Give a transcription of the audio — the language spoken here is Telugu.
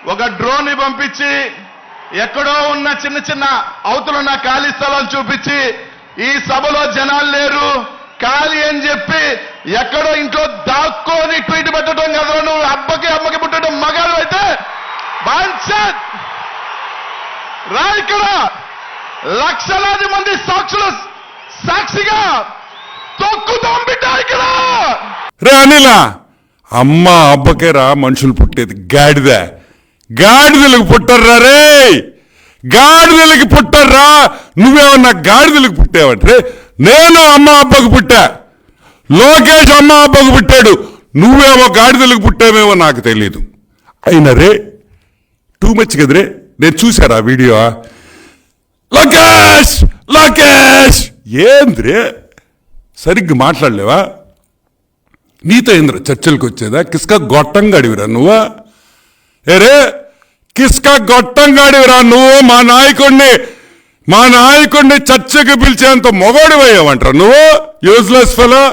ఒక డ్రోన్ ని పంపించి ఎక్కడో ఉన్న చిన్న చిన్న అవతలున్న ఖాళీ స్థలాలు చూపించి ఈ సభలో జనాలు లేరు ఖాళీ అని చెప్పి ఎక్కడో ఇంట్లో దాక్కొని ట్వీట్ పెట్టడం కదా నువ్వు అమ్మకి పుట్టడం మగాడు అయితే బాన్సత్ రా ఇక్కడ లక్షలాది మంది సాక్షులు సాక్షిగా తొక్కుతాం బిడ్డ ఇక్కడ రే అనిలా అమ్మ అబ్బకే రా మనుషులు పుట్టేది గాడిదలకు పుట్టర్రా రే గాడిదలకి పుట్టర్రా నువ్వేమన్నా గాడిదలకు పుట్టావంటే నేను అమ్మ అబ్బకు పుట్టా లోకేష్ అమ్మ అబ్బకు పుట్టాడు నువ్వేమో గాడిదలకు పుట్టావేమో నాకు తెలీదు అయినా రే టూ మచ్ కదరే నేను చూశారా వీడియో లోకేష్ లోకేష్ ఏంద్రే సరిగ్గా మాట్లాడలేవా నీతో ఏంద్ర చర్చలకు వచ్చేదా కిస్కా గొట్టంగా అడివిరా నువ్వా ఏరే కిస్కా గొట్టంగా అడివిరా నువ్వు మా నాయకుడిని చర్చకు పిలిచేంత మొగోడివయ్యావంటారా నువ్వు యూజ్లెస్ ఫెలో